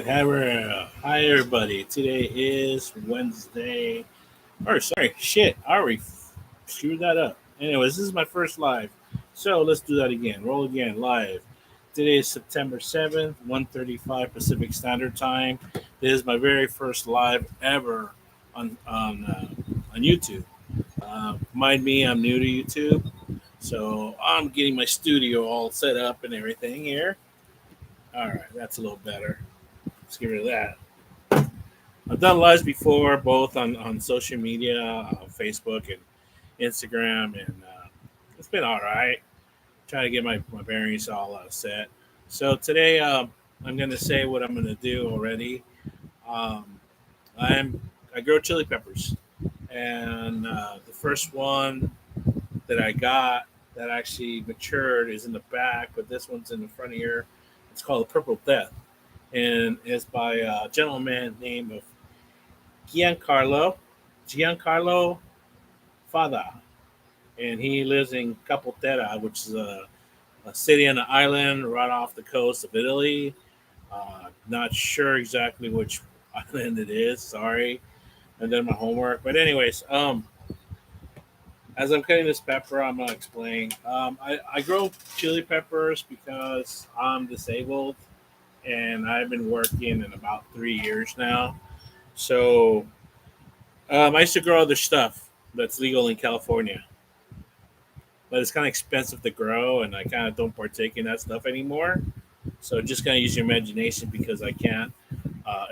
Hi everybody. Today is Wednesday. Or sorry, shit, I already screwed that up. Anyways, this is my first live. So let's do that again. Roll again, live. Today is September 7th, 1:35 Pacific Standard Time. This is my very first live ever on YouTube. Mind me, I'm new to YouTube. So I'm getting my studio all set up and everything here. All right, that's a little better. Let's get rid of that. I've done lives before, both on social media, Facebook and Instagram, and it's been all right. Trying to get my bearings all set. So today, I'm going to say what I'm going to do already. Um, I grow chili peppers, and the first one that I got that actually matured is in the back, but this one's in the front here. It's called the Purple Death, and it's by a gentleman named of Giancarlo Fadda, and he lives in Capoterra, which is a city on an island right off the coast of Italy. Not sure exactly which island it is. Sorry, I did my homework. But anyways, as I'm cutting this pepper, I'm gonna explain. I grow chili peppers because I'm disabled, and I've been working in about 3 years now. So I used to grow other stuff that's legal in California, but it's kind of expensive to grow, and I kind of don't partake in that stuff anymore. So just kind of use your imagination because I can't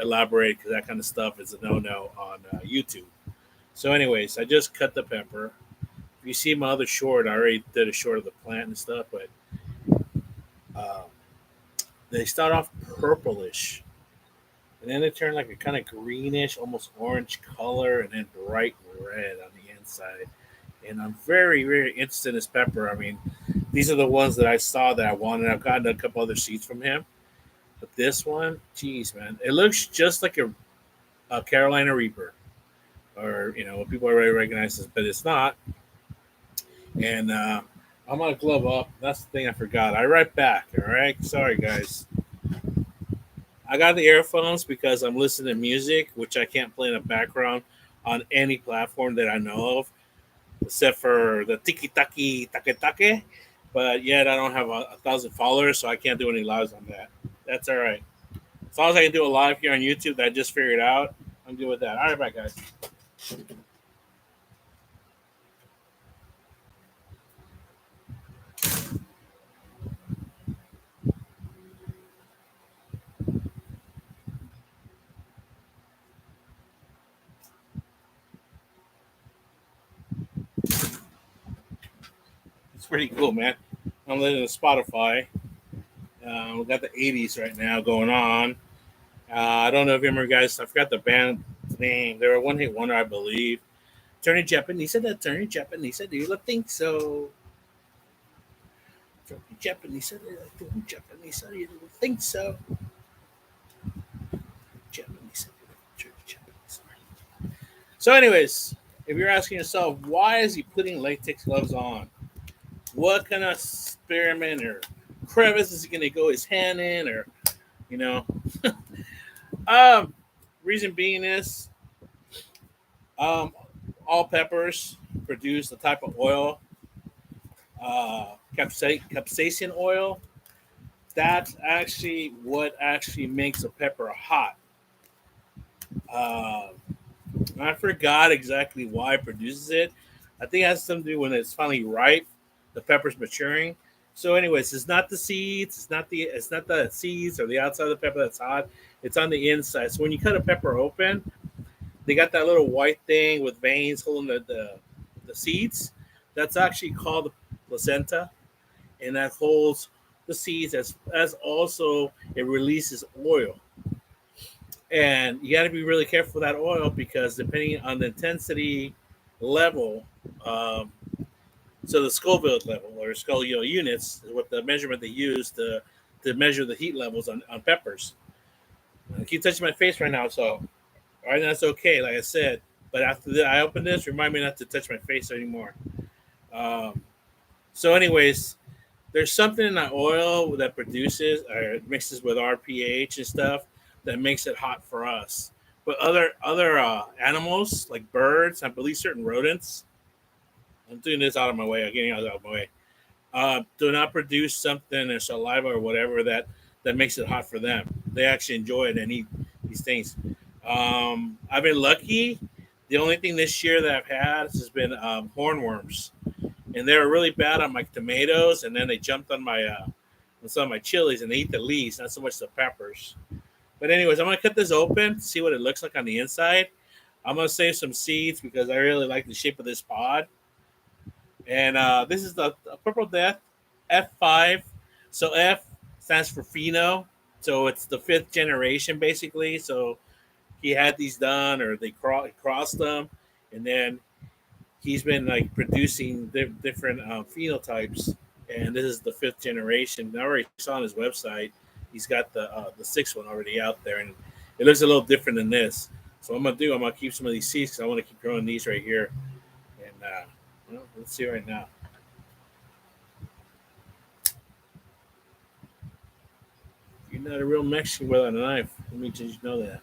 elaborate because that kind of stuff is a no-no on YouTube. So, anyways, I just cut the pepper. If you see my other short, I already did a short of the plant and stuff, but uh, they start off purplish, and then they turn like a kind of greenish, almost orange color, and then bright red on the inside. And I'm very, very interested in this pepper. I mean, these are the ones that I saw that I wanted. I've gotten a couple other seeds from him, but this one, geez, man, it looks just like a Carolina Reaper, or what people already recognize this, but it's not. And I'm gonna glove up. That's the thing I forgot. I write back. All right, sorry guys. I got the earphones because I'm listening to music, which I can't play in the background on any platform that I know of, except for the Tiki Taki Take Take. But yet I don't have a thousand followers, so I can't do any lives on that. That's all right. As long as I can do a live here on YouTube that I just figured out, I'm good with that. All right, bye, guys. It's pretty cool, man. I'm listening to Spotify. We got the 80s right now going on. I don't know if you remember, guys. I forgot the band's name. They were a one hit wonder, I believe. Attorney Japanese said that. Attorney Japanese said, "Do you think so?" Attorney Japanese said, "Attorney Japanese said, do you think so?" Japanese said, Attorney Japanese. So, anyways, if you're asking yourself, why is he putting latex gloves on? What kind of experiment or crevice is he going to go his hand in, or you know? um, Reason being is, um, all peppers produce a type of oil, capsaicin oil. That's actually what actually makes a pepper hot. Uh, I forgot exactly why it produces it. I think it has something to do when it's finally ripe, the pepper's maturing. So, anyways, it's not the seeds. It's not the seeds or the outside of the pepper that's hot. It's on the inside. So when you cut a pepper open, they got that little white thing with veins holding the seeds. That's actually called the placenta, and that holds the seeds as also it releases oil. And you got to be really careful with that oil because depending on the intensity level, um, so the Scoville level or Scoville units is what the measurement they use to measure the heat levels on peppers. I keep touching my face right now, so right now it's okay, like I said. But after that, I open this, remind me not to touch my face anymore. Um, so, anyways, there's something in that oil that produces or mixes with our pH and stuff, that makes it hot for us. But other animals like birds, I believe certain rodents. I'm doing this out of my way. I'm getting out of my way. Do not produce something or saliva or whatever that makes it hot for them. They actually enjoy it and eat these things. I've been lucky. The only thing this year that I've had has been hornworms, and they were really bad on my tomatoes, and then they jumped on some of my chilies, and they eat the leaves, not so much the peppers. But anyways, I'm gonna cut this open, see what it looks like on the inside. I'm gonna save some seeds because I really like the shape of this pod. And this is the Purple Death F5. So F stands for pheno. So it's the fifth generation basically. So he had these done, or they crossed them, and then he's been like producing different phenotypes. And this is the fifth generation. I already saw on his website. He's got the sixth one already out there, and it looks a little different than this. So I'm gonna keep some of these seeds because I want to keep growing these right here. And well, let's see right now. You're not a real Mexican without a knife. Let me just know that.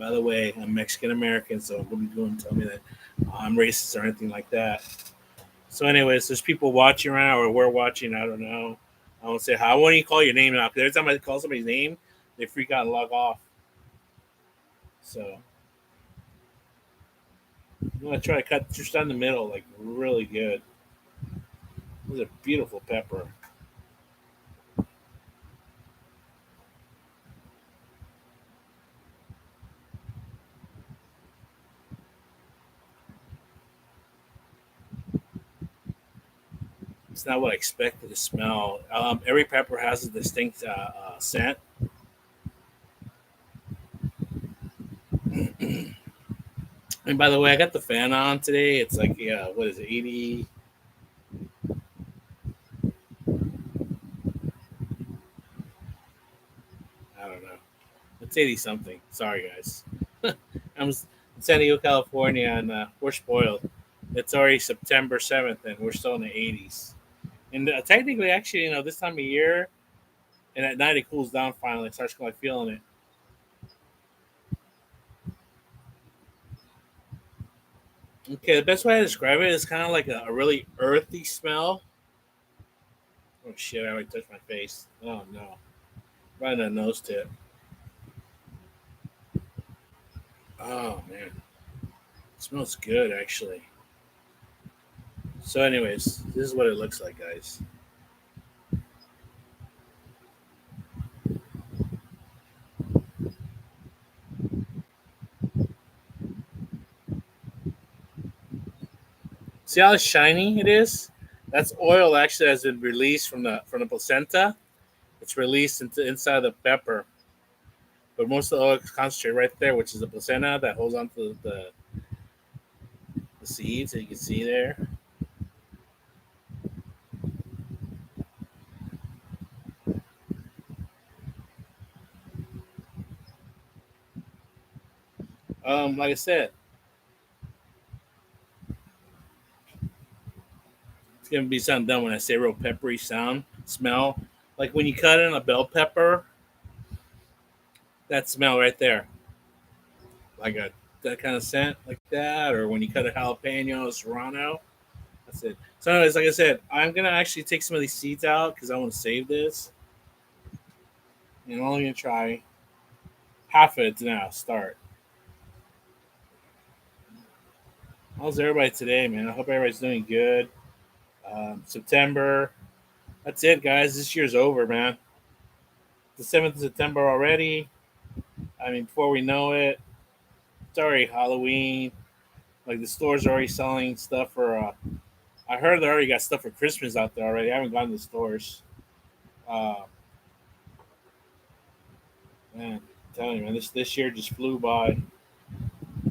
By the way, I'm Mexican American, so what are you going to tell me that I'm racist or anything like that? So, anyways, there's people watching right now, or we're watching. I don't know. I won't say how. I won't even call your name now because every time I call somebody's name, they freak out and log off. So, I'm gonna try to cut just down the middle, like really good. This is a beautiful pepper. It's not what I expected to smell. Every pepper has a distinct scent. And by the way, I got the fan on today. It's like, yeah, what is it, 80? I don't know. It's 80 something. Sorry, guys. I'm in San Diego, California, and we're spoiled. It's already September 7th, and we're still in the 80s. And technically, actually, this time of year, and at night it cools down finally. It starts like feeling it. Okay, the best way to describe it is kind of like a really earthy smell. Oh shit! I already touched my face. Oh no! Right on the nose tip. Oh man, it smells good actually. So, anyways, this is what it looks like, guys. See how shiny it is? That's oil actually has been released from the placenta. It's released into inside the pepper, but most of the oil is concentrated right there, which is the placenta that holds onto the seeds that you can see there. Like I said, it's gonna be something done when I say real peppery sound smell. Like when you cut in a bell pepper, that smell right there, like a that kind of scent like that, or when you cut a jalapeno, serrano. That's it. So, anyways, like I said, I'm gonna actually take some of these seeds out because I want to save this, and I'm only gonna try half of it now. Start. How's everybody today, man? I hope everybody's doing good. September. That's it, guys. This year's over, man. The 7th of September already. I mean, before we know it, it's already Halloween. Like the stores are already selling stuff for. I heard they already got stuff for Christmas out there already. I haven't gone to the stores. Uh, Man, I'm telling you, man, this year just flew by.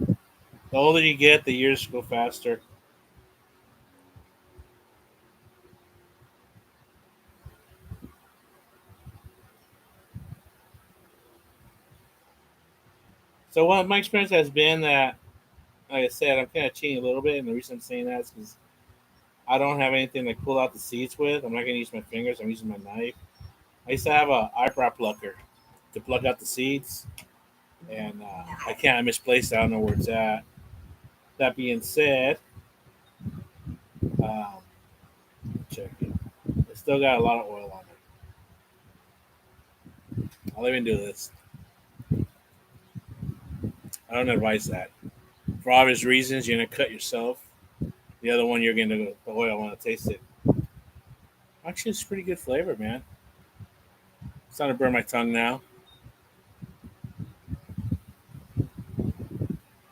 The older you get, the years go faster. So, what my experience has been that, like I said, I'm kind of cheating a little bit, and the reason I'm saying that is because I don't have anything to pull out the seeds with. I'm not going to use my fingers. I'm using my knife. I used to have a eyebrow plucker, to pluck out the seeds, and I can't. I misplaced. It. I don't know where it's at. That being said, um, check it. It's still got a lot of oil on it. I'll even do this. I don't advise that. For obvious reasons, you're gonna cut yourself. The other one, you're gonna the oil. I want to taste it. Actually, it's pretty good flavor, man. It's starting to burn my tongue now.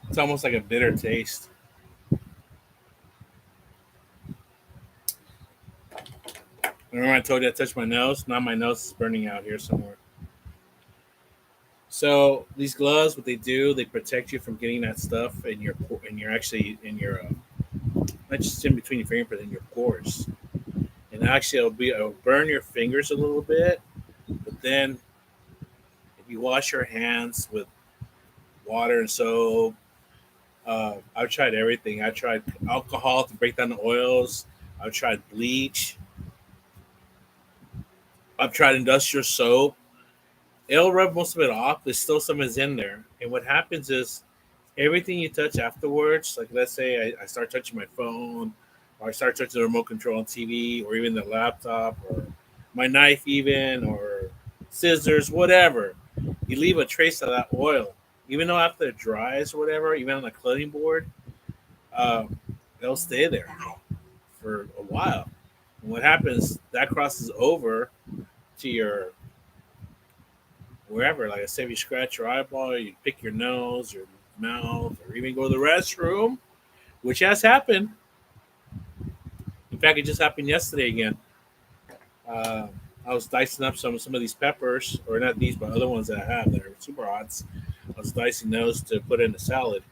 It's almost like a bitter taste. Remember I told you I touched my nose? Now my nose is burning out here somewhere. So these gloves, what they do, they protect you from getting that stuff in your actually in your not just in between your fingerprints, in your pores. And actually, it'll burn your fingers a little bit, but then if you wash your hands with water and soap, I've tried everything. I tried alcohol to break down the oils. I've tried bleach. I've tried industrial soap. It'll rub most of it off. There's still some is in there. And what happens is everything you touch afterwards, like let's say I start touching my phone, or I start touching the remote control on TV, or even the laptop, or my knife, even, or scissors, whatever. You leave a trace of that oil, even though after it dries or whatever, even on the cutting board, um, it'll stay there for a while. And what happens? That crosses over to your wherever. Like I said, if you scratch your eyeball, you pick your nose, your mouth, or even go to the restroom, which has happened. In fact, it just happened yesterday again. Uh, I was dicing up some of these peppers, or not these, but other ones that I have that are super hot. I was dicing those to put in a salad,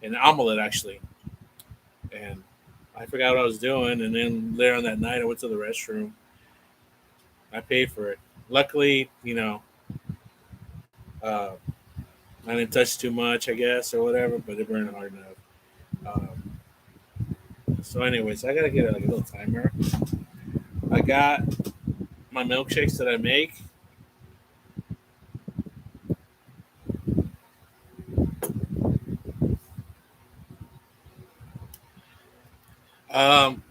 an omelet actually, and I forgot what I was doing. And then later on that night, I went to the restroom. I paid for it. Luckily, uh, I didn't touch too much, I guess, or whatever, but it burned hard enough. So, anyways, I gotta get like a little timer. I got my milkshakes that I make. Um,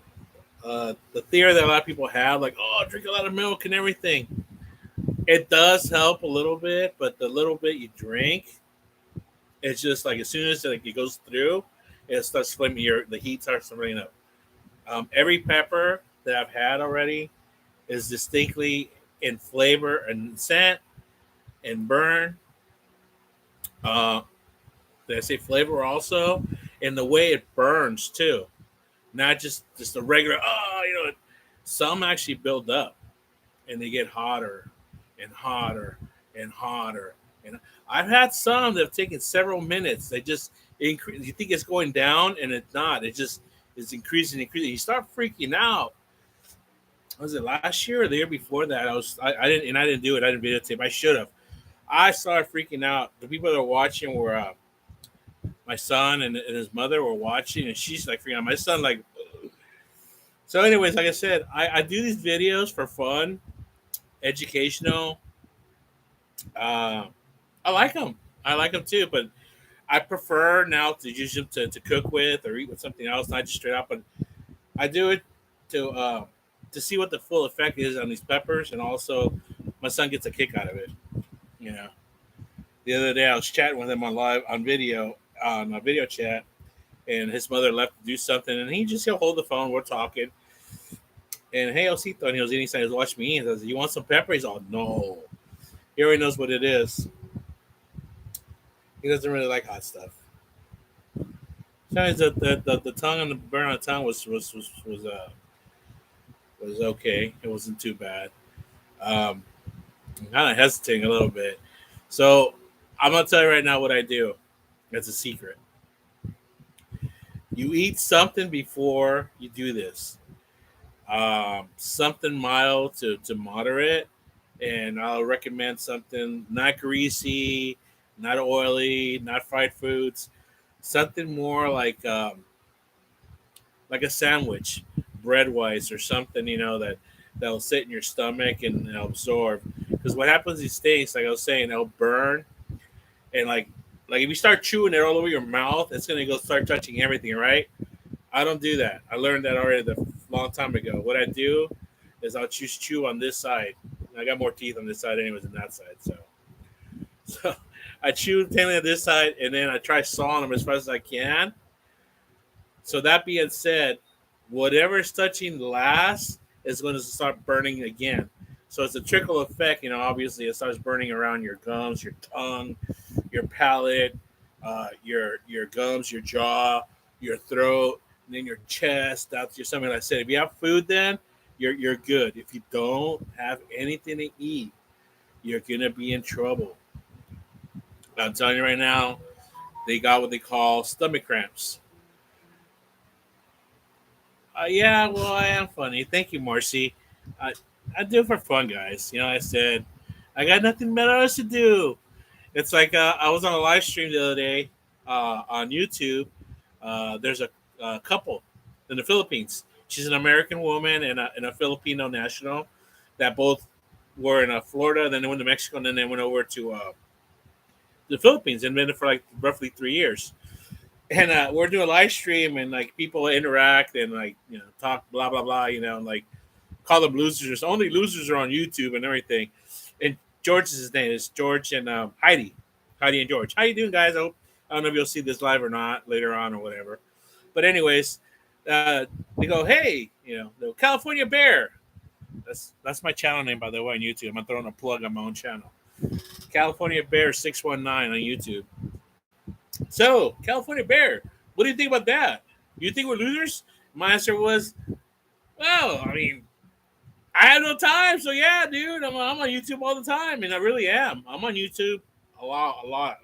the theory that a lot of people have, like, oh, drink a lot of milk and everything. It does help a little bit, but the little bit you drink, it's just like as soon as it goes through, it starts flaming. The heat starts running up. Every pepper that I've had already is distinctly in flavor and scent and burn. Uh, did I say flavor also? And the way it burns too, not just a regular. Oh, some actually build up and they get hotter and hotter and hotter. And I've had some that have taken several minutes. They just increase. You think it's going down, and it's not. It just is increasing, increasing. You start freaking out. Was it last year or the year before that? I didn't do it. I didn't videotape. I should have. I started freaking out. The people that were watching were my son and his mother were watching, and she's like freaking out. My son like. So, anyways, like I said, I do these videos for fun, educational. Uh, I like them. I like them too, but I prefer now to use them to cook with or eat with something else, not just straight up. But I do it to uh, to see what the full effect is on these peppers, and also my son gets a kick out of it. You know, the other day I was chatting with him on live on video on a video chat, and his mother left to do something, and he'll hold the phone. We're talking, and hey, Osito, and he was eating something. He was watching me, and he says, "You want some pepper?" He's all, "No." He already knows what it is. He doesn't really like hot stuff. Sometimes the tongue and the burn on the tongue was okay. It wasn't too bad. I'm kind of hesitating a little bit. So I'm gonna tell you right now what I do. It's a secret. You eat something before you do this. Something mild to moderate, and I'll recommend something not greasy, not oily, not fried foods. Something more like a sandwich, bread wise or something, that will sit in your stomach and absorb. Because Because what happens these things, like I was saying, they'll burn and like if you start chewing it all over your mouth, it's gonna go start touching everything, right? I don't do that. I learned that already a long time ago. What I do is I'll just chew on this side. I got more teeth on this side anyways than that side, so I chew mainly on this side, and then I try sawing them as fast as I can. So that being said, whatever is touching last is going to start burning again. So it's a trickle effect. Obviously it starts burning around your gums, your tongue, your palate, your gums, your jaw, your throat, and then your chest. That's your something. Like I said, if you have food, then you're good. If you don't have anything to eat, you're gonna be in trouble. I'm telling you right now, they got what they call stomach cramps. Yeah, well, I am funny. Thank you, Marcy. I, I do it for fun, guys. I said I got nothing better else to do. It's like I was on a live stream the other day on YouTube. There's a couple in the Philippines. She's an American woman and a Filipino national that both were in Florida, then they went to Mexico, and then they went over to the Philippines and been there for like roughly 3 years. And we're doing a live stream, and like people interact and like talk blah blah blah, and like call them losers. Only losers are on YouTube and everything. And George is his name. It's George and Heidi and George. How you doing, guys? I don't know if you'll see this live or not later on or whatever. But anyways, they go, hey, the California Bear. That's my channel name, by the way, on YouTube. I'm throwing a plug on my own channel. California Bear 619 on YouTube. So, California Bear, what do you think about that? You think we're losers? My answer was, well, I mean, I have no time, so yeah, dude, I'm on YouTube all the time, and I really am. I'm on YouTube a lot,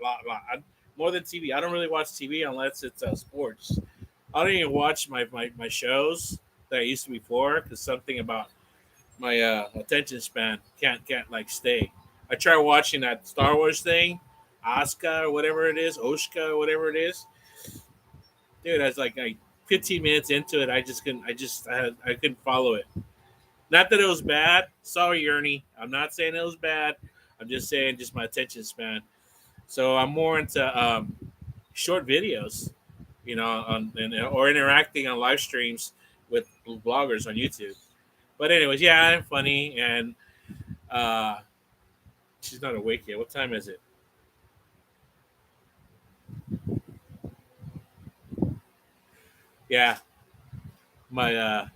more than TV. I don't really watch TV unless it's sports. I don't even watch my shows that I used to before because something about my attention span can't like stay. I try watching that Star Wars thing, Asuka or whatever it is, Oshka or whatever it is. Dude, I was like 15 minutes into it. I just couldn't. I couldn't follow it. Not that it was bad. Sorry, Ernie. I'm not saying it was bad. I'm just saying just my attention span. So I'm more into short videos, or interacting on live streams with bloggers on YouTube. But anyways, yeah, I'm funny, and uh, she's not awake yet. What time is it? Yeah, my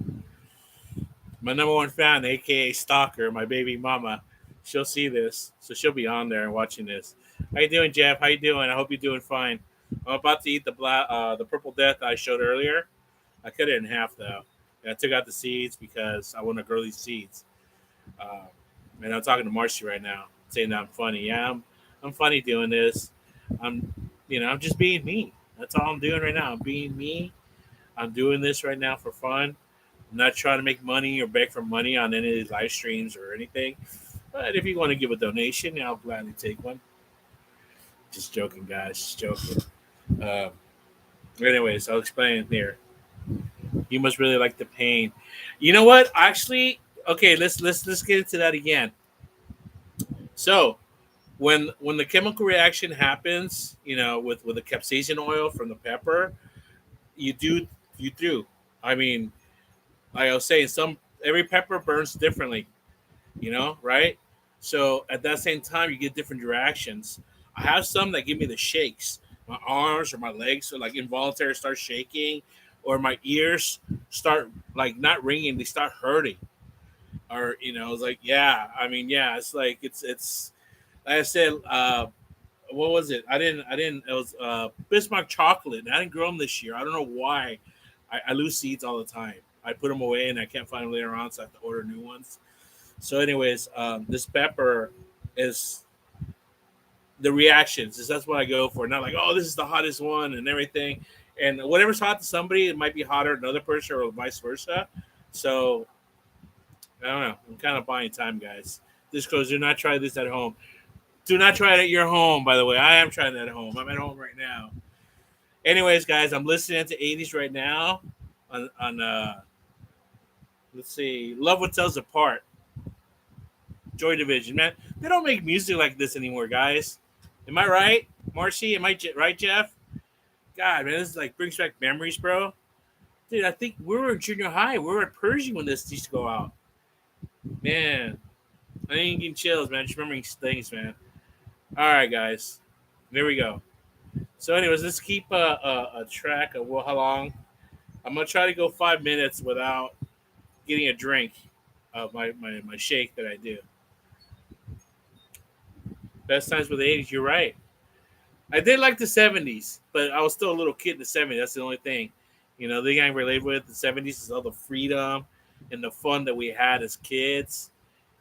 my number one fan, aka stalker, my baby mama. She'll see this, so she'll be on there and watching this. How you doing, Jeff? How you doing? I hope you're doing fine. I'm about to eat the purple death I showed earlier. I cut it in half though. And I took out the seeds because I want to grow these seeds. Uh, and I'm talking to Marcy right now, saying that I'm funny. Yeah, I'm funny doing this. I'm I'm just being me. That's all I'm doing right now. I'm being me. I'm doing this right now for fun. I'm not trying to make money or beg for money on any of these live streams or anything. But if you want to give a donation, I'll gladly take one. Just joking, guys. Just joking. Uh, anyways, I'll explain here. You must really like the pain. You know what? Actually, okay. Let's get into that again. So when the chemical reaction happens, with the capsaicin oil from the pepper, you do you do. I mean, like I was saying, every pepper burns differently. Right? So at that same time, you get different reactions. I have some that give me the shakes. My arms or my legs are like involuntary start shaking, or my ears start like not ringing, they start hurting. Or it's like yeah, I mean yeah, it's like it's like I said. What was it? I didn't. It was Bismarck chocolate. And I didn't grow them this year. I don't know why. I lose seeds all the time. I put them away and I can't find them later on, so I have to order new ones. So, anyways, this pepper is the reactions. That's what I go for. Not like, oh, this is the hottest one and everything. And whatever's hot to somebody, it might be hotter to another person or vice versa. So, I don't know. I'm kind of buying time, guys. Just because do not try this at home. Do not try it at your home, by the way. I am trying it at home. I'm at home right now. Anyways, guys, I'm listening to 80s right now on let's see, Love What Tells Apart. Joy Division, man. They don't make music like this anymore, guys. Am I right, Marcy? Am I right, Jeff? God, man, this is like brings back memories, bro. Dude, I think we were in junior high. We were at Pershing when this used to go out. Man, I ain't getting chills, man. Just remembering things, man. All right, guys. There we go. So, anyways, let's keep a track of how long. I'm gonna try to go 5 minutes without getting a drink of my shake that I do. Best times with the 80s. You're right. I did like the 70s, but I was still a little kid in the 70s. That's the only thing. The thing I relate with the 70s is all the freedom and the fun that we had as kids.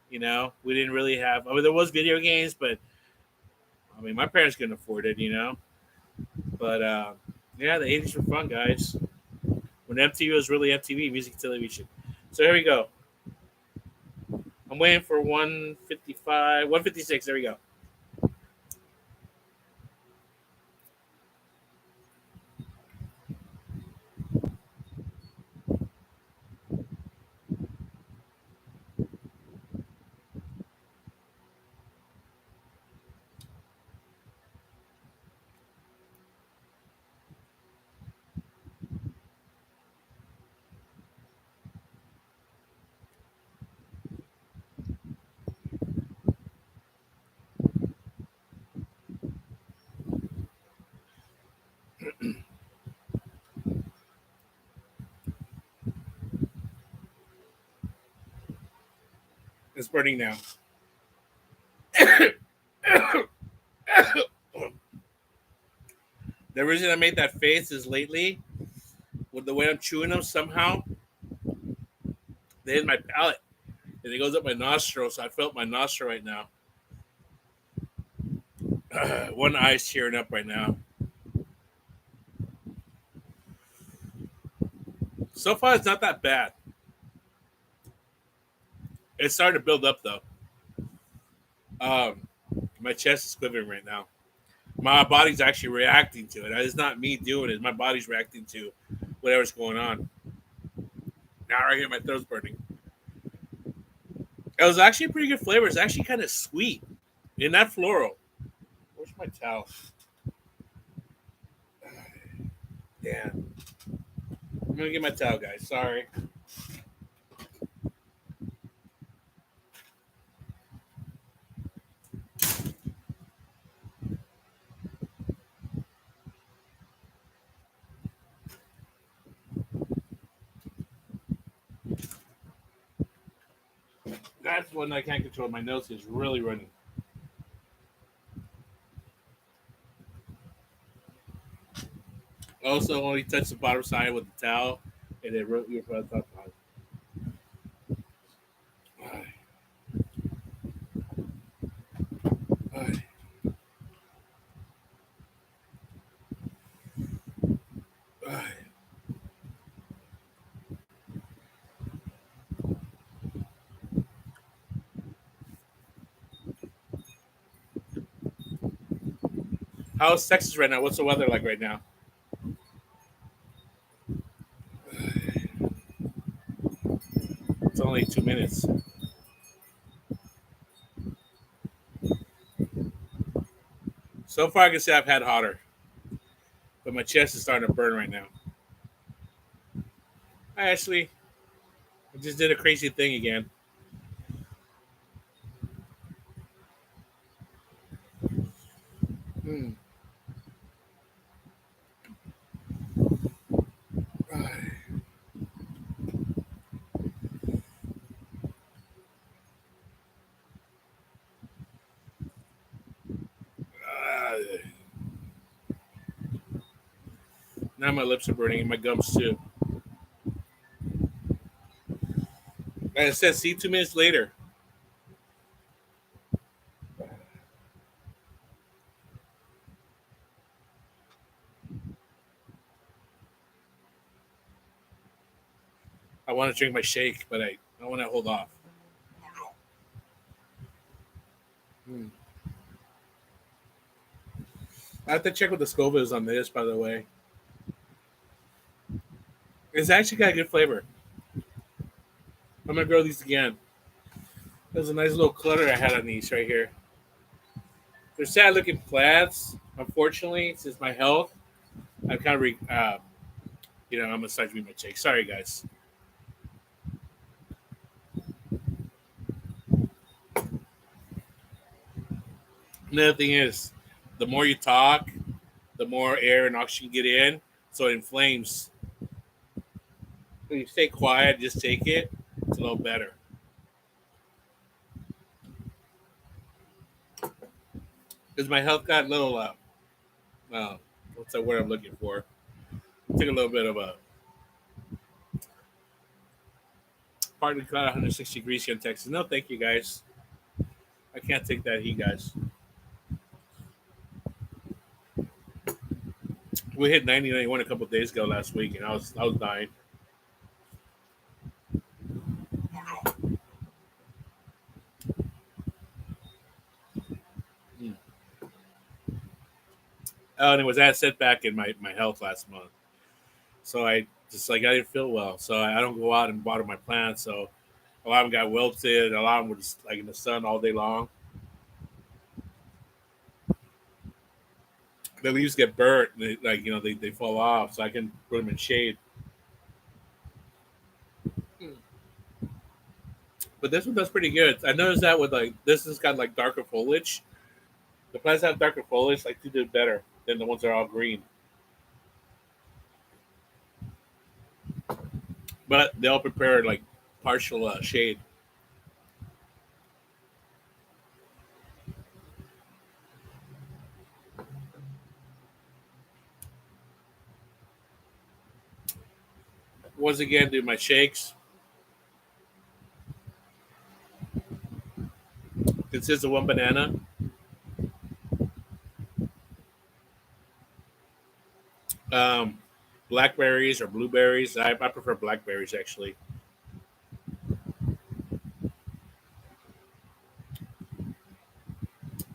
We didn't really have. I mean, there was video games, but I mean, my parents couldn't afford it. But yeah, the 80s were fun, guys. When MTV was really MTV, music television. So here we go. I'm waiting for 155, 156. There we go. It's burning now. The reason I made that face is lately, with the way I'm chewing them, somehow they hit my palate and it goes up my nostril. So I felt my nostril right now. One eye's tearing up right now. So far, it's not that bad. It's starting to build up though. Um, my chest is quivering right now. My body's actually reacting to it. It's not me doing it. My body's reacting to whatever's going on. Now right here, my throat's burning. It was actually a pretty good flavor. It's actually kind of sweet and not floral. Where's my towel? Damn. I'm gonna get my towel, guys. Sorry. That's one I can't control. My nose is really running. Also, only touch the bottom side with the towel, and then wrote your front top on. How's Texas right now? What's the weather like right now? It's only 2 minutes. So far, I can say I've had hotter, but my chest is starting to burn right now. Hi, Ashley. I just did a crazy thing again. Hmm. Now my lips are burning and my gums too. Like I said, see 2 minutes later. I want to drink my shake, but I want to hold off. Hmm. I have to check what the Scoville is on this, by the way. It's actually got a good flavor. I'm gonna grow these again. There's a nice little clutter I had on these right here. They're sad looking plants. Unfortunately, since my health, I've kind of, I'm gonna start doing my check. Sorry, guys. Another thing is, the more you talk, the more air and oxygen get in, so it inflames. When you stay quiet, just take it. It's a little better. Because my health got a little, what's that word I'm looking for? Took a little bit of a partly caught 160 degrees here in Texas. No, thank you guys. I can't take that heat, guys. We hit 90, 91 a couple of days ago last week, and I was dying. Mm. Oh, and it was that setback in my health last month. So I didn't feel well. So I don't go out and water my plants. So a lot of them got wilted. A lot of them were just like in the sun all day long. The leaves get burnt. And they fall off. So I can put them in shade. But this one does pretty good. I noticed that with like this has got like darker foliage. The plants that have darker foliage like do better than the ones that are all green. But they all prepare like partial shade. Once again, do my shakes. Consists of one banana, um, blackberries or blueberries. I prefer blackberries actually.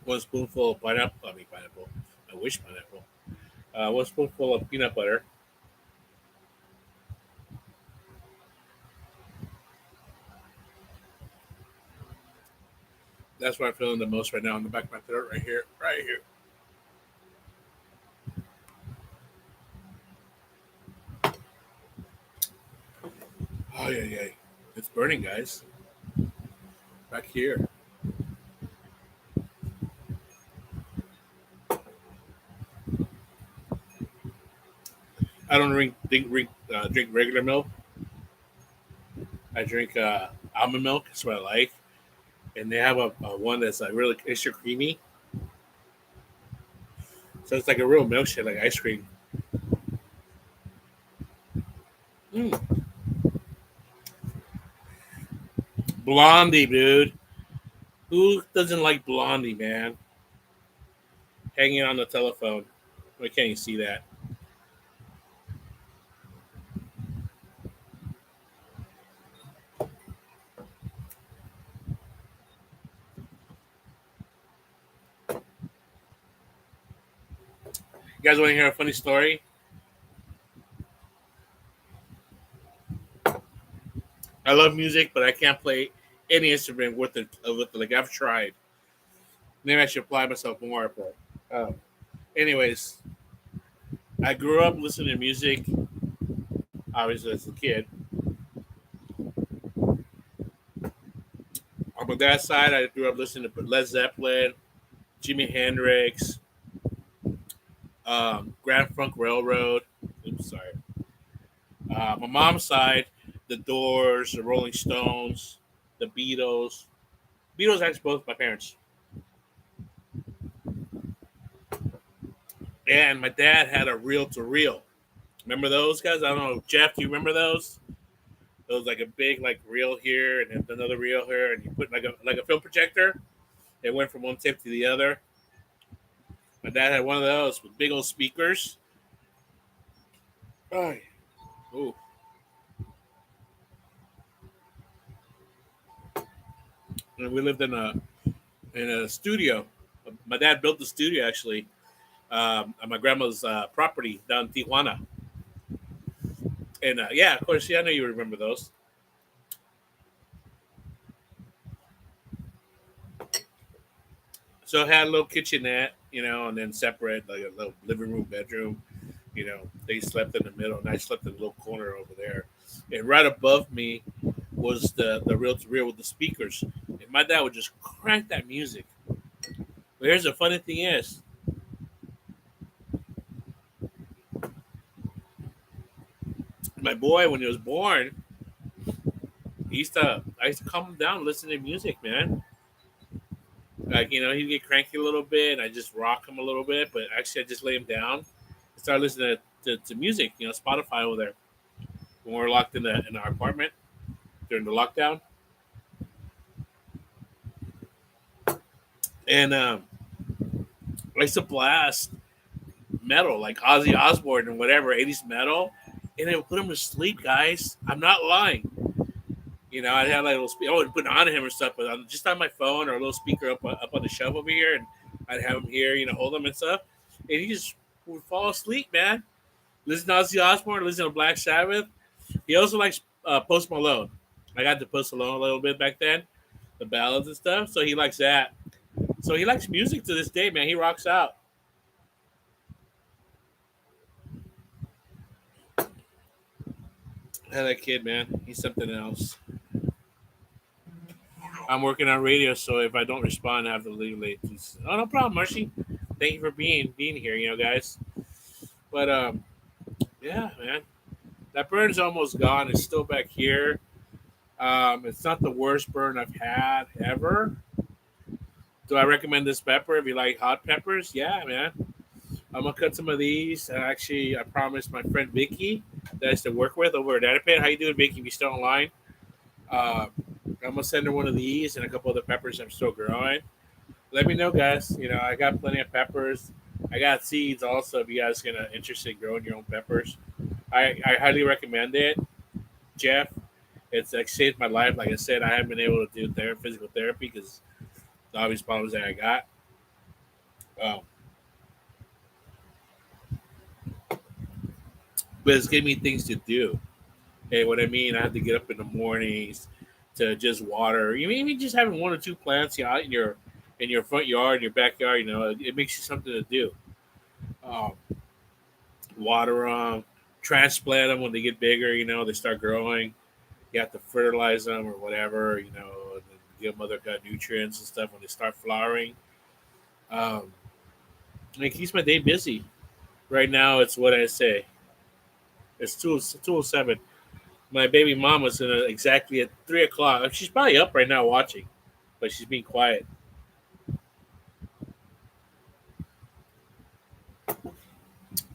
One spoonful of pineapple. I mean pineapple. I wish pineapple. One spoonful of peanut butter. That's what I'm feeling the most right now in the back of my throat, right here, right here. Oh yeah, yeah. It's burning, guys. Back here. I don't drink regular milk. I drink almond milk. That's what I like. And they have a one that's like really extra creamy. So it's like a real milkshake, like ice cream. Mm. Blondie, dude. Who doesn't like Blondie, man? Hanging on the telephone. Why can't you see that? You guys want to hear a funny story? I love music, but I can't play any instrument with it. Like I've tried. Maybe I should apply myself more. But anyways, I grew up listening to music. Obviously, as a kid. On my dad's side, I grew up listening to Led Zeppelin, Jimi Hendrix, Grand Funk Railroad. Oops, sorry. My mom's side, the Doors, the Rolling Stones, the Beatles. Beatles actually both my parents. And my dad had a reel to reel. Remember those guys? I don't know, Jeff. Do you remember those? It was like a big like reel here and then another reel here, and you put like a film projector. It went from one tape to the other. My dad had one of those with big old speakers. Oh, ooh. And we lived in a studio. My dad built the studio actually on my grandma's property down in Tijuana. And yeah, of course, yeah, I know you remember those. So I had a little kitchenette, and then separate like a little living room, bedroom. They slept in the middle, and I slept in a little corner over there. And right above me was the reel to reel with the speakers. And my dad would just crank that music. But here's the funny thing is, my boy, when he was born, I used to calm him down, listen to music, man. Like, he'd get cranky a little bit, and I just rock him a little bit. But actually, I just lay him down and start listening to music, Spotify over there when we're locked in our apartment during the lockdown. And I used to blast metal, like Ozzy Osbourne and whatever, 80s metal, and it would put him to sleep, guys. I'm not lying. I'd have like a little I would put it on him or stuff, but just on my phone or a little speaker up on the shelf over here, and I'd have him here, hold him and stuff, and he just would fall asleep, man. Listen to Ozzy Osbourne, listen to Black Sabbath. He also likes Post Malone. I got to Post Malone a little bit back then, the ballads and stuff, so he likes that. So he likes music to this day, man. He rocks out. That kid, man, he's something else. I'm working on radio, so if I don't respond, I have to leave late. Oh, no problem, Marshy. Thank you for being here, guys. But yeah, man, that burn's almost gone. It's still back here. It's not the worst burn I've had ever. Do I recommend this pepper if you like hot peppers? Yeah, man. I'm gonna cut some of these. Actually, I promised my friend Vicky that I used to work with over at Adipet. How you doing, Vicky? If you still online, uh, I'm gonna send her one of these and a couple of the peppers I'm still growing. Let me know, guys. I got plenty of peppers. I got seeds also. If you guys gonna interested in growing your own peppers, I highly recommend it, Jeff. It's like saved my life. Like I said, I haven't been able to do physical therapy because the obvious problems that I got. Um, but it's giving me things to do. And what I mean, I have to get up in the mornings to just water. You mean even just having one or two plants out in your front yard, in your backyard, it makes you something to do. Um, Water them, transplant them when they get bigger. They start growing. You have to fertilize them or whatever. And then give them other kind of nutrients and stuff when they start flowering. Um, and it keeps my day busy. Right now, it's what I say. It's 2:07. My baby mom was exactly at 3 o'clock. She's probably up right now watching, but she's being quiet.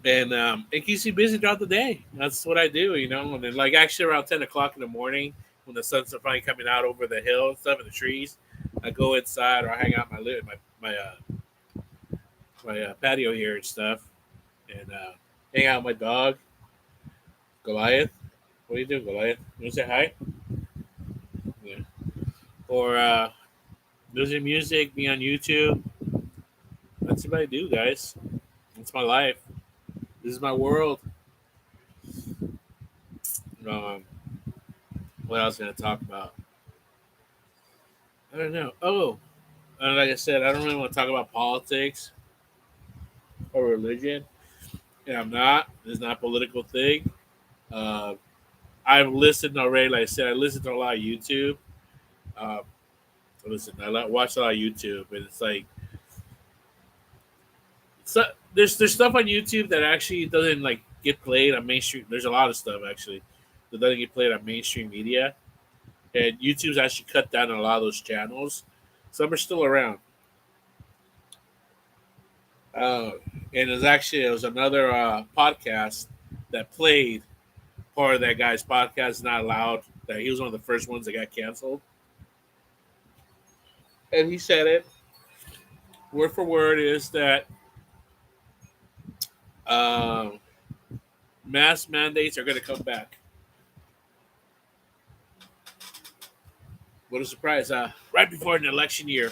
And it keeps me busy throughout the day. That's what I do, And then, like, actually, around 10 o'clock in the morning, when the sun's finally coming out over the hill and stuff and the trees, I go inside or I hang out my patio here and stuff, and hang out with my dog, Goliath. What are you doing, Goliath? You want to say hi? Yeah. Or listen to music, be on YouTube. That's what I do, guys. It's my life. This is my world. Um, what else can I talk about? I don't know. Oh, like I said, I don't really want to talk about politics or religion. Yeah, I'm not. It's not a political thing. Uh, I've listened already. Like I said, I listened to a lot of YouTube. Um, Listen, watch a lot of YouTube, and it's like so, there's stuff on YouTube that actually doesn't like get played on mainstream. There's a lot of stuff actually that doesn't get played on mainstream media, and YouTube's actually cut down on a lot of those channels. Some are still around. Uh, and it was another podcast that played part of that guy's podcast. Not allowed. That he was one of the first ones that got canceled, and he said it word for word is that um, mass mandates are going to come back. What a surprise! Right before an election year.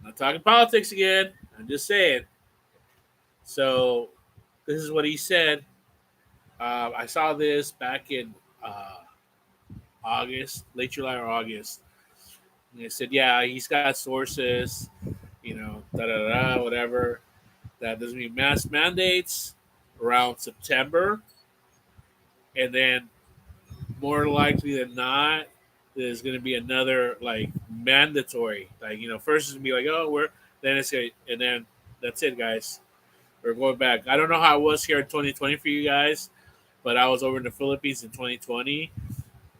Not talking politics again. I'm just saying. So this is what he said. I saw this back in August, late July or August. And they said, yeah, he's got sources, da da da, whatever. That there's gonna be mass mandates around September, and then more likely than not, there's gonna be another like mandatory. Like first it's gonna be like, oh, we're then it's gonna, and then that's it, guys. We're going back. I don't know how it was here in 2020 for you guys, but I was over in the Philippines in 2020,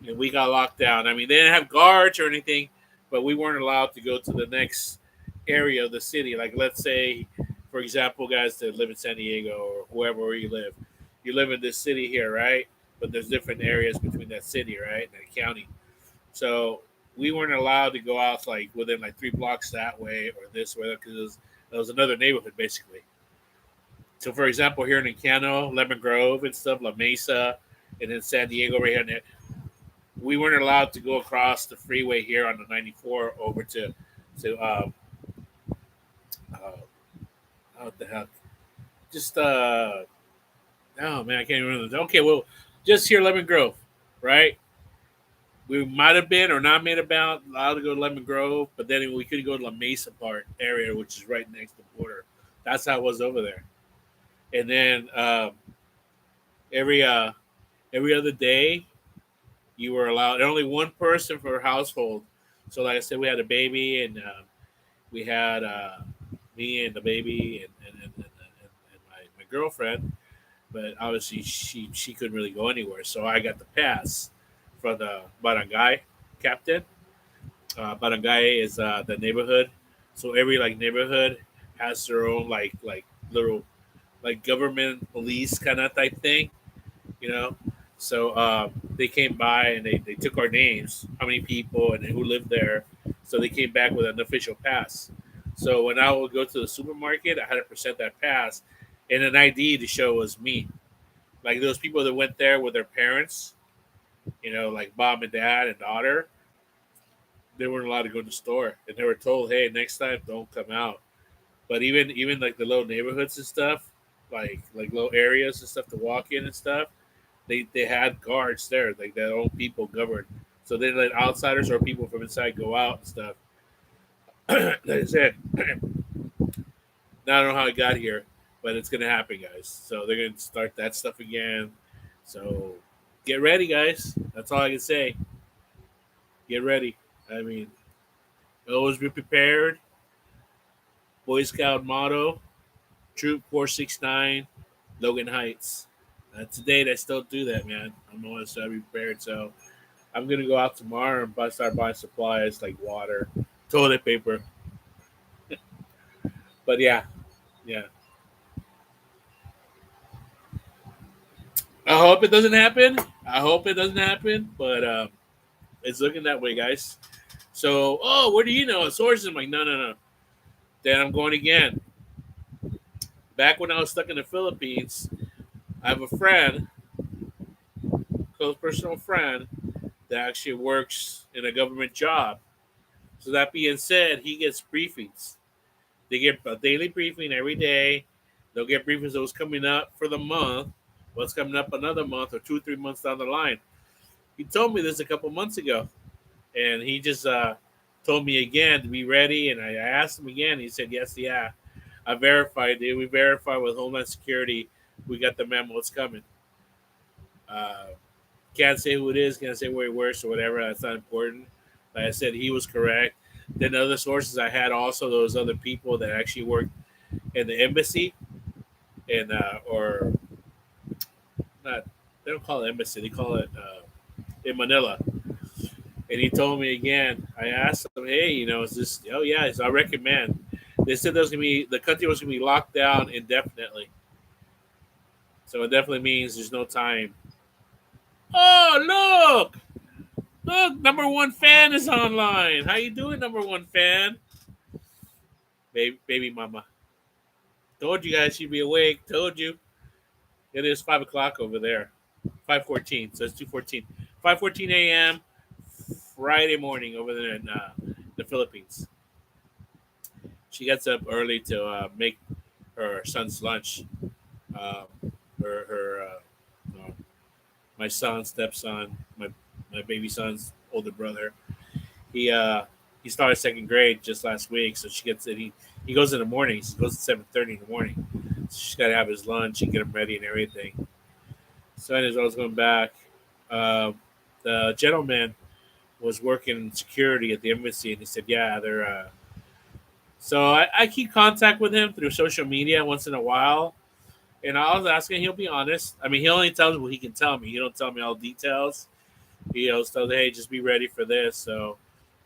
and we got locked down. I mean, they didn't have guards or anything, but we weren't allowed to go to the next area of the city. Like, let's say, for example, guys that live in San Diego or whoever where you live in this city here, right? But there's different areas between that city, right, and that county. So we weren't allowed to go out like within like 3 blocks that way or this way because it was another neighborhood basically. So, for example, here in Encano, Lemon Grove and stuff, La Mesa, and then San Diego, right here, we weren't allowed to go across the freeway here on the 94 over to uh, what the heck? Just oh man, I can't remember. Okay, well, just here, Lemon Grove, right? We might have been or not made about allowed to go to Lemon Grove, but then we could go to La Mesa part area, which is right next to the border. That's how it was over there. And then every uh, every other day, you were allowed only one person per household. So, like I said, we had a baby, and we had me and the baby and my girlfriend. But obviously, she couldn't really go anywhere. So I got the pass from the barangay captain. Barangay is the neighborhood. So every like neighborhood has their own like little like government police kind of type thing, you know. So they came by and they took our names, how many people and who lived there. So they came back with an official pass. So when I would go to the supermarket, I had to present that pass and an ID to show it was me. Like those people that went there with their parents, like mom and dad and daughter, they weren't allowed to go to the store, and they were told, "Hey, next time don't come out." But even like the little neighborhoods and stuff, like little areas and stuff to walk in and stuff, they had guards there, like their own people governed. So they let outsiders or people from inside go out and stuff. Like I said, now I don't know how it got here, but it's gonna happen, guys. So they're gonna start that stuff again. So get ready, guys. That's all I can say. Get ready. I mean, always be prepared. Boy Scout motto: Troop 469, Logan Heights. To date, I still do that, man. I'm always be prepared. So I'm gonna go out tomorrow and start buying supplies like water, toilet paper. But yeah, yeah. I hope it doesn't happen. I hope it doesn't happen. But it's looking that way, guys. So, oh, where do you know? Sources. I'm like, no, no, no. Then I'm going again. Back when I was stuck in the Philippines, I have a friend, close personal friend, that actually works in a government job. So that being said, he gets briefings. They get a daily briefing every day. They'll get briefings of what's coming up for the month, what's coming up another month or 2 or 3 months down the line. He told me this a couple months ago, and he just told me again to be ready. And I asked him again. He said, "Yes, yeah, I verified it. We verified with Homeland Security. We got the memo. It's coming." Uh, can't say who it is. Can't say where he works or whatever. That's not important. Like I said, he was correct. Then other sources I had also those other people that actually worked in the embassy and or not. They don't call it embassy. They call it in Manila. And he told me again. I asked him, "Hey, is this? Oh yeah, I recommend." They said there's gonna be the country was gonna be locked down indefinitely. So it definitely means there's no time. Oh look, number one fan is online. How you doing, number one fan? Baby mama. Told you guys she'd be awake. Told you. It is 5 o'clock over there. 5:14. So it's 2:14. 5:14 a.m. Friday morning over there in the Philippines. She gets up early to make her son's lunch. Uh, her my son, stepson, my baby son's older brother. He He started second grade just last week, so she gets it. He goes in the mornings. He goes at 7:30 in the morning. So she's got to have his lunch and get him ready and everything. So as I was going back, uh, the gentleman was working security at the embassy, and he said, "Yeah, they're." So I keep contact with him through social media once in a while, and I was asking. He'll be honest. I mean, he only tells me what he can tell me. He don't tell me all details. He always tells, "Hey, just be ready for this." So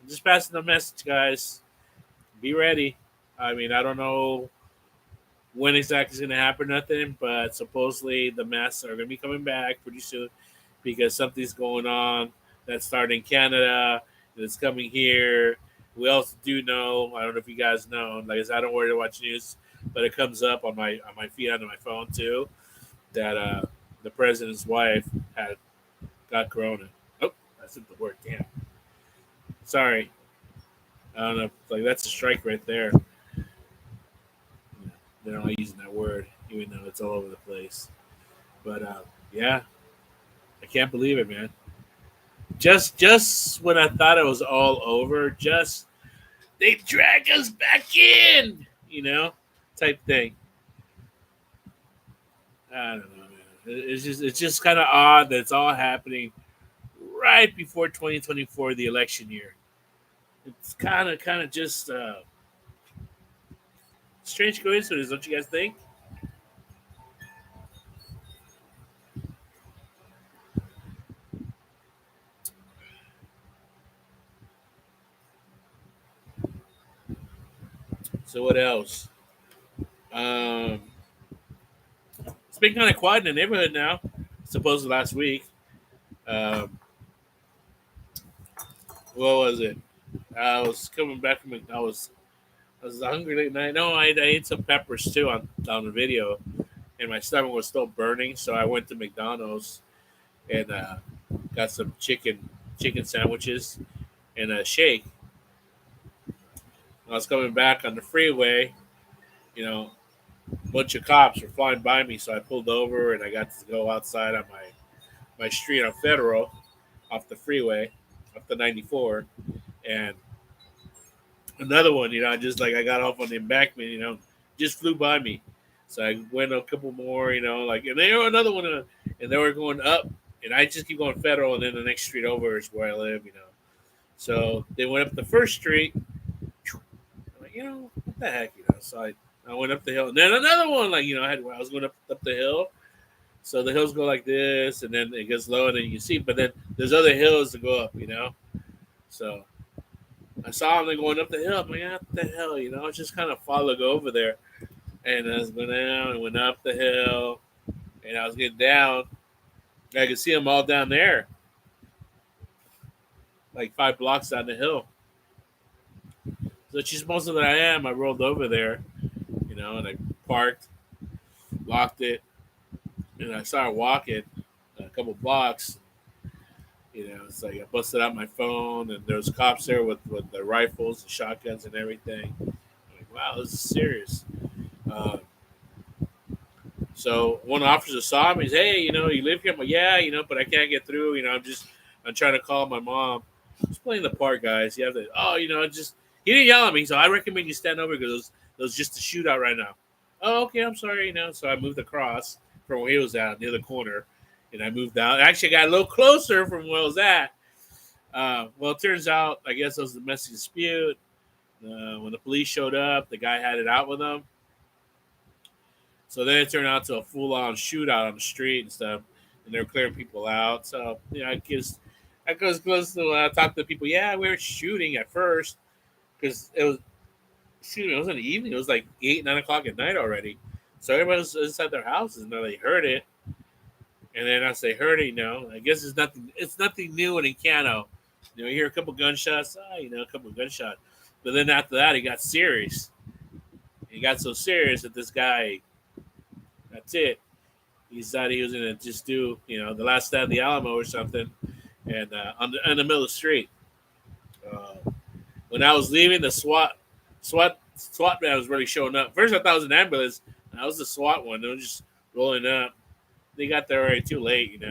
I'm just passing the message, guys. Be ready. I mean, I don't know when exactly is going to happen, nothing, but supposedly the masks are going to be coming back pretty soon because something's going on that started in Canada and it's coming here. We also do know, I don't know if you guys know, like I said, I don't worry to watch news, but it comes up on my feed on my phone too that the president's wife had got corona. Oh, that's not the word. Damn. Sorry. I don't know. Like that's a strike right there. They're not using that word, even though it's all over the place. But yeah, I can't believe it, man. Just when I thought it was all over, just they drag us back in, type thing. I don't know, man. It's just kind of odd that it's all happening right before 2024, the election year. It's kind of just strange coincidence, don't you guys think? So what else? Um, it's been kind of quiet in the neighborhood now. Supposed last week. Um, what was it? I was coming back from I was hungry late night. No, I ate some peppers too on the video, and my stomach was still burning. So I went to McDonald's and got some chicken sandwiches and a shake. I was coming back on the freeway. You know, a bunch of cops were flying by me, so I pulled over and I got to go outside on my street on Federal, off the freeway, off the 94, and another one, I got off on the embankment, just flew by me. So I went a couple more, and they were another one, and they were going up, and I just keep going Federal, and then the next street over is where I live. So they went up the first street. I'm like, what the heck, So I went up the hill, and then another one, I was going up the hill. So the hills go like this, and then it gets low, and then you can see. But then there's other hills to go up. So I saw them going up the hill. I'm like, what the hell, I just kind of followed over there. And I was going down and went up the hill. And I was getting down. I could see them all down there, like 5 blocks down the hill. So just most of that I am, I rolled over there, and I parked, locked it, and I started walking a couple blocks. It's like I busted out my phone, and there was cops there with the rifles, the shotguns, and everything. I'm like, wow, this is serious. Uh, so one officer saw me. He's, hey, you live here? I'm like, yeah, but I can't get through. I'm trying to call my mom. Just playing the part, guys. You have to. Oh, just he didn't yell at me, so I recommend you stand over because it was just a shootout right now. Oh, okay, I'm sorry. So I moved across from where he was at near the corner, and I moved out. Actually, I got a little closer from where I was at. Well, it turns out, I guess it was a domestic dispute. When the police showed up, the guy had it out with them. So then it turned out to a full-on shootout on the street and stuff, and they were clearing people out. So I goes close to talk to people. Yeah, we were shooting at first because it was shooting. It was in the evening. It was like 8, 9 o'clock at night already. So everybody was inside their houses, and then they heard it. And then as they heard it, I guess it's nothing. It's nothing new in Encano. You hear a couple gunshots. A couple gunshots. But then after that, it got serious. It got so serious that this guy, that's it. He decided he was gonna just do, the last stand of the Alamo or something, and in the middle of the street. Uh, when I was leaving, the SWAT man was really showing up. First, I thought it was an ambulance. That was the SWAT one. They were just rolling up. They got there already too late.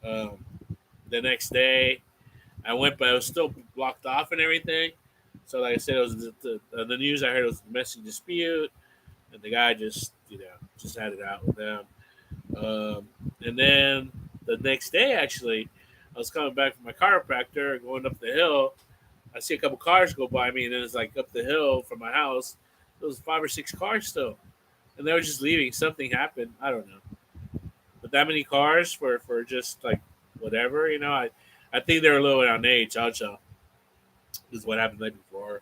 Um, the next day, I went, but I was still blocked off and everything. So like I said, it was the news I heard was a domestic dispute, and the guy just just had it out with them. Um, and then the next day, actually, I was coming back from my chiropractor, going up the hill. I see a couple cars go by me, and then it's like up the hill from my house. There was 5 or 6 cars still, and they were just leaving. Something happened. I don't know, but that many cars for just like whatever, I think they're a little bit on age. Also, is what happened the night before.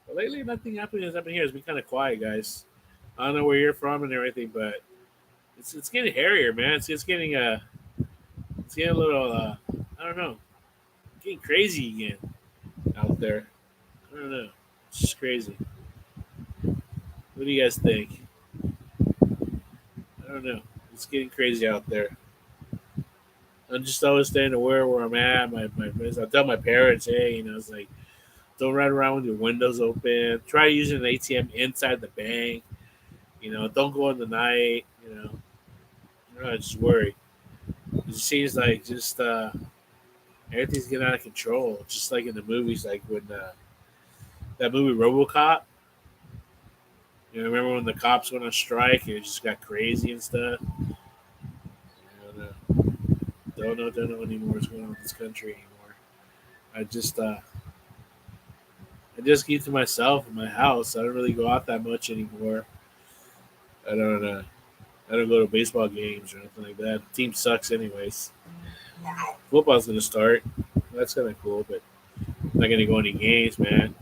But lately, nothing happening has happened here. It's been kind of quiet, guys. I don't know where you're from and everything, but it's getting hairier, man. It's getting a little I don't know, getting crazy again out there. I don't know. It's just crazy. What do you guys think? I don't know. It's getting crazy out there. I'm just always staying aware where I'm at. My friends, I tell my parents, hey, it's like don't ride around with your windows open. Try using an ATM inside the bank. Don't go in the night. I just worry. It seems like just everything's getting out of control. Just like in the movies, like when that movie RoboCop. Remember when the cops went on strike and it just got crazy and stuff? I don't know. Don't know anymore what's going on in this country anymore. I just uh, I just keep to myself in my house. I don't really go out that much anymore. I don't I don't go to baseball games or anything like that. The team sucks anyways. Football's gonna start. That's kind of cool, but I'm not gonna go any games, man.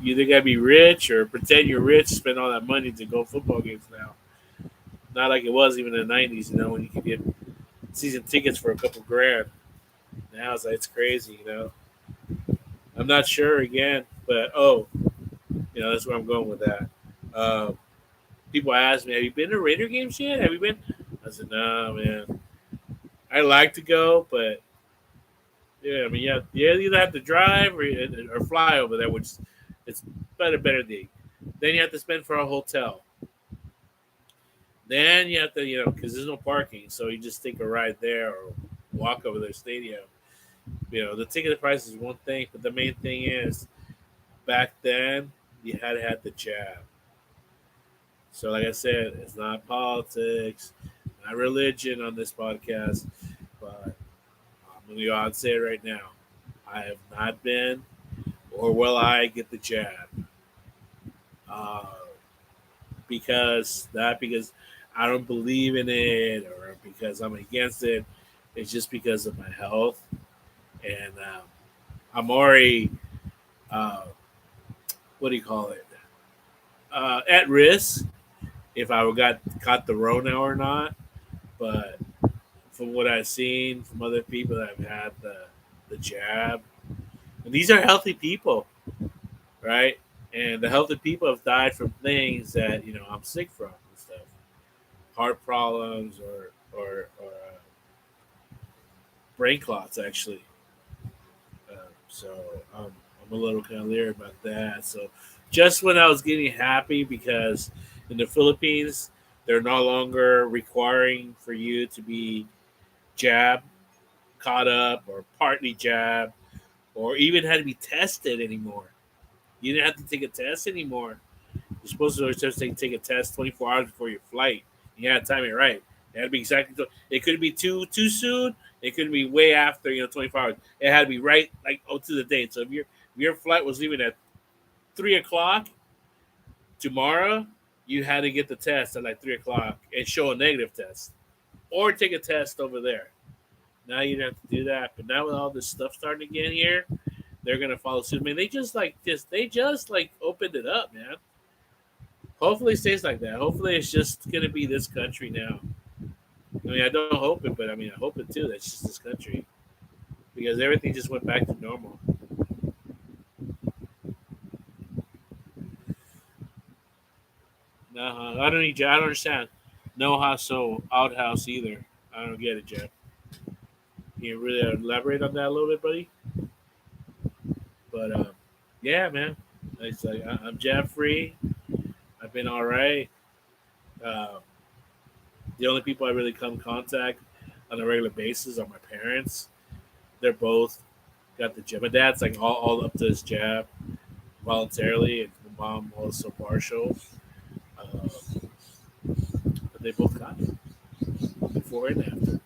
You either gotta be rich or pretend you're rich, spend all that money to go football games now. Not like it was even in the '90s, when you could get season tickets for a couple grand. Now it's crazy, I'm not sure again, but that's where I'm going with that. Um, People ask me, "Have you been to Raider games yet? Have you been?" I said, "No, man. I like to go, but yeah, I mean, you either have to drive or fly over there, which it's better thing. Then you have to spend for a hotel. Then you have to, because there's no parking, so you just take a ride there or walk over the stadium. The ticket price is one thing, but the main thing is back then you had to have the jab. So, like I said, it's not politics, not religion on this podcast, but I'm going to go out and say it right now. I have not been, or will I get the jab? Uh, not because I don't believe in it or because I'm against it. It's just because of my health, and I'm already uh, what do you call it? At risk if I got caught the Rona or not. But from what I've seen from other people that have had the jab, and these are healthy people, right? And the healthy people have died from things that I'm sick from and stuff, heart problems or brain clots actually. So I'm a little kind of leery about that. So just when I was getting happy because in the Philippines they're no longer requiring for you to be jab caught up or partly jab or even had to be tested anymore. You didn't have to take a test anymore. You're supposed to just take a test 24 hours before your flight. You had to time it right. It had to be exactly. It couldn't be too soon. It couldn't be way after 24 hours. It had to be right like to the date. So if your flight was leaving at 3 o'clock tomorrow, you had to get the test at like 3 o'clock and show a negative test, or take a test over there. Now you don't have to do that. But now with all this stuff starting again here, they're gonna follow suit. I mean, they just opened it up, man. Hopefully it stays like that. Hopefully it's just gonna be this country now. I mean, I don't hope it, but I mean, I hope it too. That's just this country because everything just went back to normal. No, I don't need. I don't understand. No house, so outhouse either. I don't get it, Jeff. Can you really elaborate on that a little bit, buddy? But yeah, man. It's like I'm Jeffrey. I've been all right. Uh, the only people I really come in contact on a regular basis are my parents. They're both got the jab. My dad's like all up to his jab voluntarily, and my mom also partial. Uh, but they both got it before and after.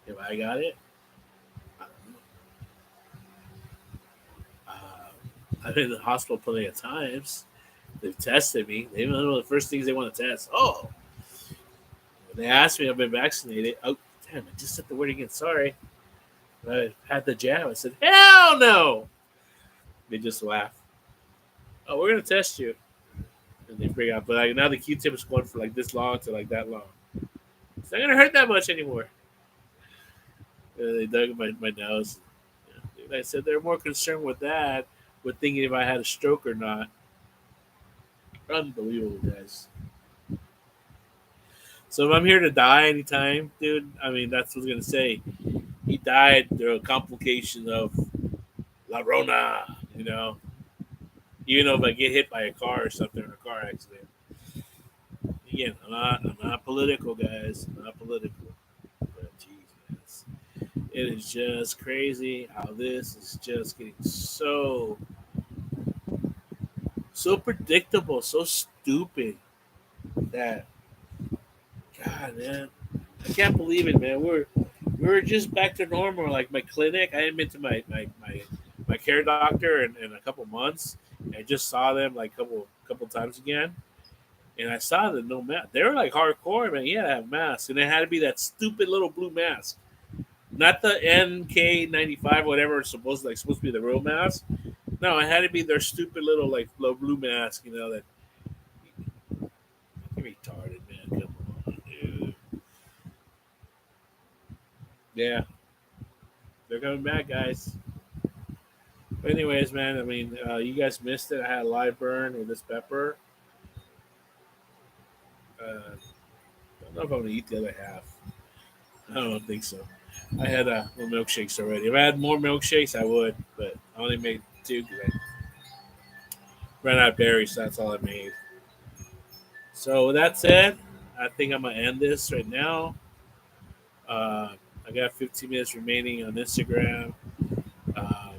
If I got it, I don't know. I've been in the hospital plenty of times. They've tested me. They know the first things they want to test. Oh, when they asked me if I've been vaccinated. Oh, damn! I just said the word again. Sorry. I had the jab. I said, hell no. They just laugh. Oh, we're gonna test you, and they bring out. But like now the Q-tip is going for like this long to like that long. It's not gonna hurt that much anymore. They dug my nose. Yeah. I said they're more concerned with that, with thinking if I had a stroke or not. Unbelievable, guys. So if I'm here to die anytime, dude, I mean that's what I was gonna say. He died through a complication of La Rona, you know. Even though if I get hit by a car or something or a car accident. Again, I'm not political, guys. I'm not political. But Jesus. It is just crazy how this is just getting so predictable, so stupid that God, man, I can't believe it, man. We're just back to normal. Like my clinic, I hadn't been to my care doctor in a couple months. I just saw them like couple times again, and I saw the no mask. They were like hardcore, man. Yeah, have masks, and it had to be that stupid little blue mask, not the NK95, whatever. It's supposed to be the real mask. No, it had to be their stupid little like little blue mask. You know that retarded, man. Come on, dude. Yeah, they're coming back, guys. But anyways, man, I mean, you guys missed it. I had a live burn with this pepper. I don't know if I'm gonna eat the other half. I don't think so. I had little milkshakes already. If I had more milkshakes, I would, but I only made two because I ran out of berries. So that's all I made. So with that said, I think I'm gonna end this right now. Uh, I got 15 minutes remaining on Instagram. I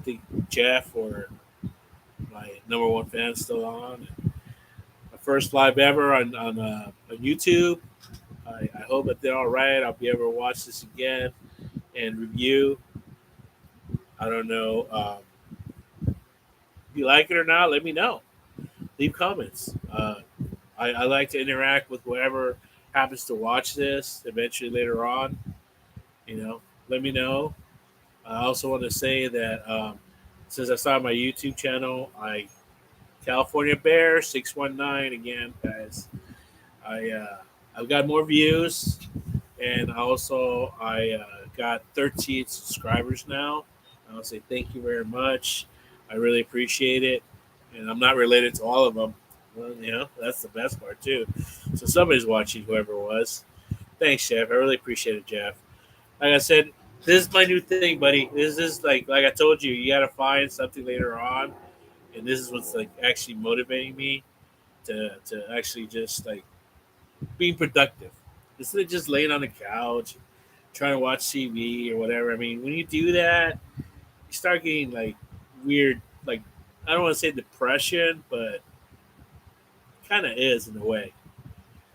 think Jeff or my number one fan is still on. My first live ever on YouTube. I hope that they're all right. I'll be able to watch this again and review. I don't know if you like it or not. Let me know. Leave comments. I like to interact with whoever happens to watch this eventually later on. You know, let me know. I also want to say that since I started my YouTube channel, California Bear 619 again, guys. I I've got more views, and also I got 13 subscribers now. I'll say thank you very much. I really appreciate it, and I'm not related to all of them. Well, you know that's the best part too. So somebody's watching, whoever it was. Thanks, Jeff. I really appreciate it, Jeff. Like I said, this is my new thing, buddy. This is like I told you, you got to find something later on, and this is what's like actually motivating me to actually just like being productive instead of just laying on the couch trying to watch TV or whatever. I mean, when you do that, you start getting like weird, like I don't want to say depression, but kind of is in a way.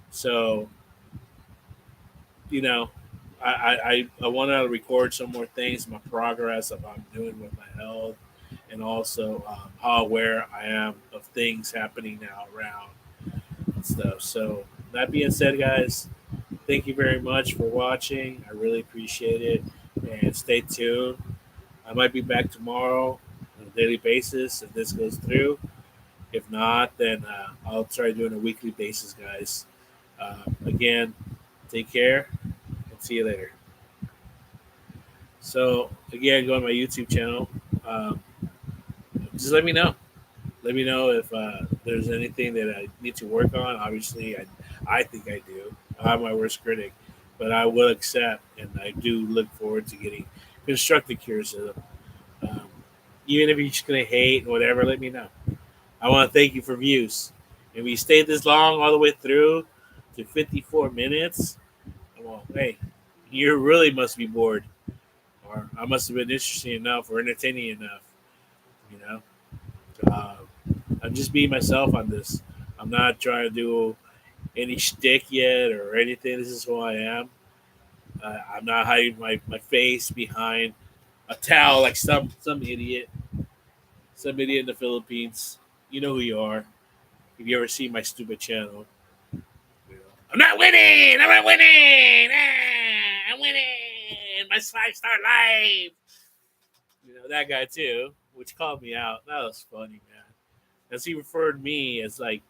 So you know, I want to record some more things, my progress of what I'm doing with my health, and also how aware I am of things happening now around and stuff. So that being said, guys, thank you very much for watching. I really appreciate it, and stay tuned. I might be back tomorrow on a daily basis if this goes through. If not, then I'll try doing a weekly basis, guys. Again, take care and see you later. So again, go on my YouTube channel. Um, just let me know. Let me know if there's anything that I need to work on. Obviously, I think I do. I'm my worst critic, but I will accept, and I do look forward to getting constructive criticism. Um, Even if you're just gonna hate and whatever, let me know. I want to thank you for views. If we stayed this long all the way through to 54 minutes, well, hey, You really must be bored, or I must have been interesting enough or entertaining enough. You know, uh, I'm just being myself on this. I'm not trying to do any shtick yet or anything. This is who I am. I'm not hiding my face behind a towel like some idiot in the Philippines. You know who you are. If you ever see my stupid channel, you know, I'm not winning. I'm not winning. I'm winning. My 5-star life. You know that guy too, which called me out. That was funny, man. As he referred me as like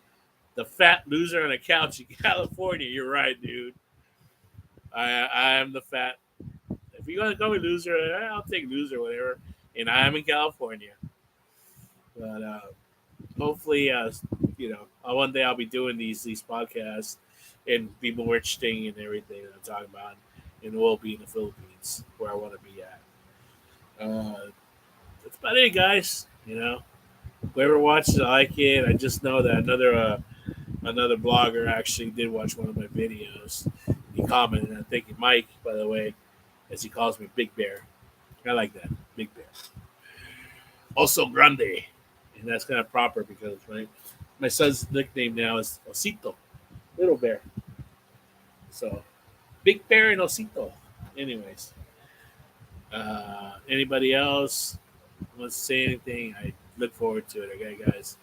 the fat loser on a couch in California. You're right, dude. I am the fat. If you're gonna call me loser, I'll take loser, whatever. And I am in California, but hopefully, one day I'll be doing these podcasts and be more interesting and everything that I'm talking about, and we'll be in the Philippines where I want to be at. That's about it, guys. Whoever watches, I like it. I just know that another blogger actually did watch one of my videos. He commented, and I think Mike, by the way, as he calls me, Big Bear. I like that, Big Bear. Also Grande, and that's kind of proper because my son's nickname now is Osito, Little Bear. So Big Bear and Osito. Anyways, anybody else wants to say anything? I look forward to it. Okay, guys.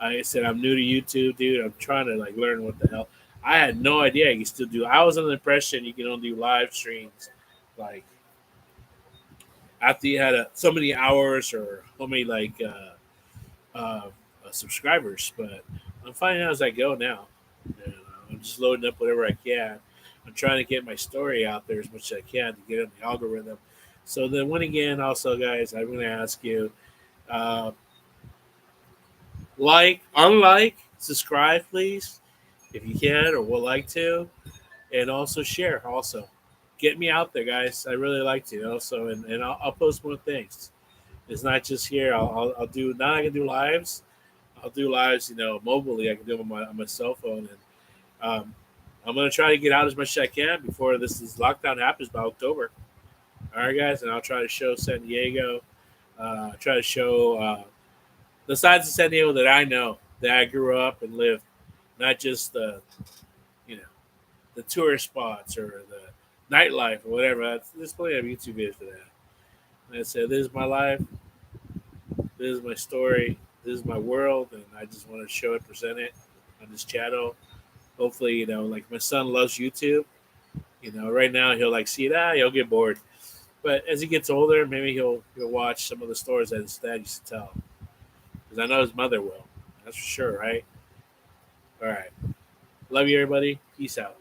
Like I said, I'm new to YouTube, dude. I'm trying to learn what the hell. I had no idea you can still do. I was under the impression you can only do live streams, like after you had so many hours or how many subscribers. But I'm finding out as I go now. And, I'm just loading up whatever I can. I'm trying to get my story out there as much as I can to get in the algorithm. So then, when again, also, guys, I'm going to ask you, uh, unlike, subscribe, please, if you can or would like to, and also share. Also, get me out there, guys. I really like to. Also, and I'll post more things. It's not just here. I'll do. Now I can do lives. I'll do lives. Mobilely. I can do them on my cell phone, and I'm gonna try to get out as much as I can before this lockdown happens by October. All right, guys, and I'll try to show San Diego. Try to show the sides of San Diego that I know, that I grew up and lived, not just you know the tourist spots or the nightlife or whatever. There's plenty of YouTube videos for that. Like I said, this is my life. This is my story. This is my world, and I just want to show it, present it on this channel. Hopefully, like my son loves YouTube. Right now he'll see it. He'll get bored. But as he gets older, maybe he'll watch some of the stories that his dad used to tell. Because I know his mother will. That's for sure, right? All right. Love you, everybody. Peace out.